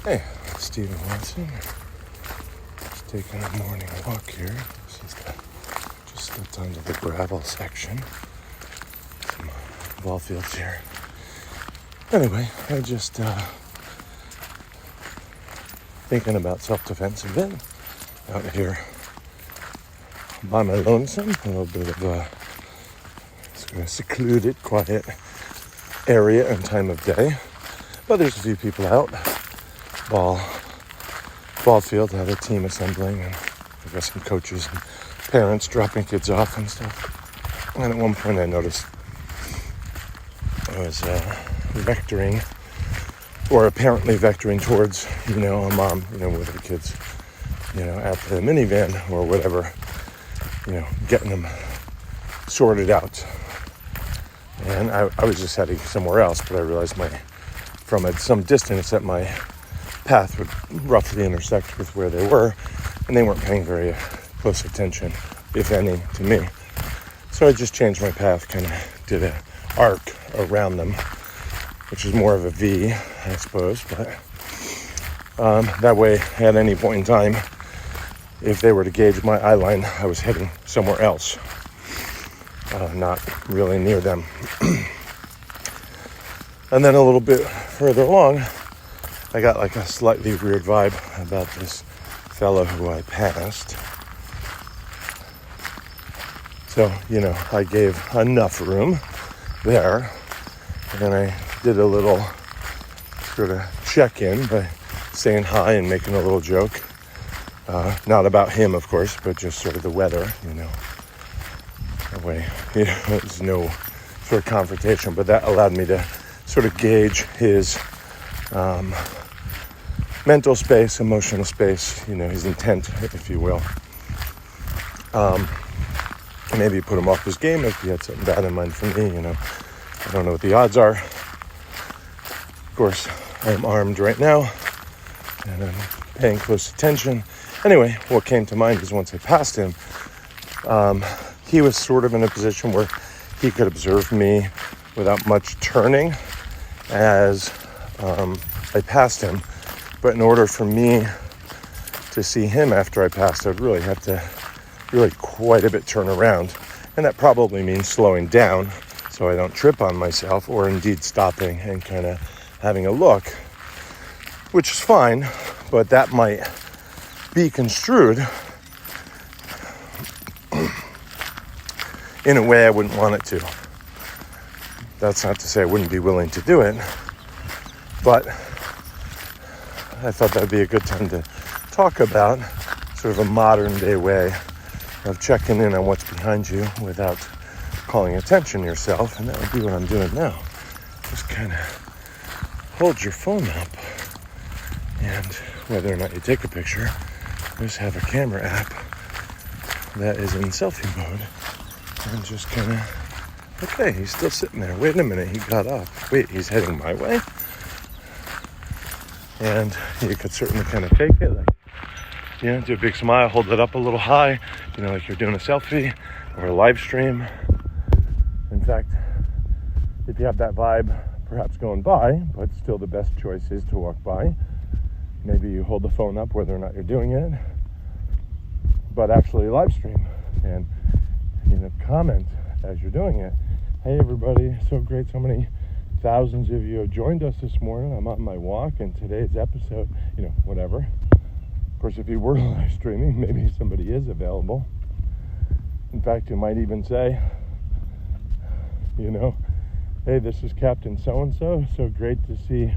Hey, Stephen Watson. Just taking a morning walk here. Just stepped onto the gravel section. Some ball fields here. Anyway, I just thinking about self-defense a bit. Out here by my lonesome. A little bit of a sort of secluded, quiet area and time of day. But there's a few people out. Ball field, I had a team assembling, and I got some coaches and parents dropping kids off and stuff. And at one point I noticed I was vectoring, or apparently vectoring towards, a mom, with her kids, at the minivan or whatever, getting them sorted out. And I was just heading somewhere else, but I realized from some distance that my path would roughly intersect with where they were, and they weren't paying very close attention, if any, to me. So I just changed my path, kind of did an arc around them, which is more of a V, I suppose, but that way, at any point in time, if they were to gauge my eye line, I was heading somewhere else, not really near them. And then a little bit further along, I got like a slightly weird vibe about this fellow who I passed. So, I gave enough room there, and I did a little sort of check-in by saying hi and making a little joke. Not about him, of course, but just sort of the weather, That way, there's no sort of confrontation, but that allowed me to sort of gauge his mental space, emotional space, his intent, if you will. Maybe put him off his game if he had something bad in mind for me, I don't know what the odds are. Of course, I am armed right now, and I'm paying close attention. Anyway, what came to mind is once I passed him, he was sort of in a position where he could observe me without much turning as I passed him. But in order for me to see him after I passed, I'd really have to quite a bit turn around. And that probably means slowing down so I don't trip on myself, or indeed stopping and kind of having a look, which is fine, but that might be construed in a way I wouldn't want it to. That's not to say I wouldn't be willing to do it, but I thought that'd be a good time to talk about sort of a modern day way of checking in on what's behind you without calling attention to yourself, and that would be what I'm doing now. Just kind of hold your phone up, and whether or not you take a picture, just have a camera app that is in selfie mode, and just kind of, okay, he's still sitting there. Wait a minute, he got up. Wait, he's heading my way? And you could certainly kind of fake it, like, do a big smile, hold it up a little high, like you're doing a selfie or a live stream. In fact, if you have that vibe, perhaps going by, but still the best choice is to walk by. Maybe you hold the phone up whether or not you're doing it, but actually live stream and, comment as you're doing it. Hey everybody, so great, so many thousands of you have joined us this morning. I'm on my walk, and today's episode, whatever. Of course, if you were live streaming, maybe somebody is available. In fact, you might even say, hey, this is Captain So-and-so. So great to see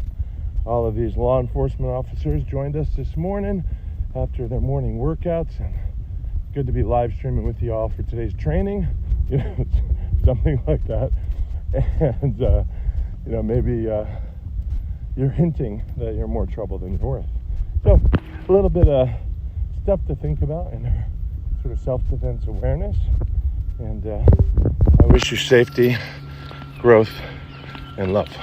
all of these law enforcement officers joined us this morning after their morning workouts, and good to be live streaming with you all for today's training, something like that. And, maybe you're hinting that you're more trouble than you're worth. So a little bit of stuff to think about in our sort of self-defense awareness. And I wish you safety, growth, and love.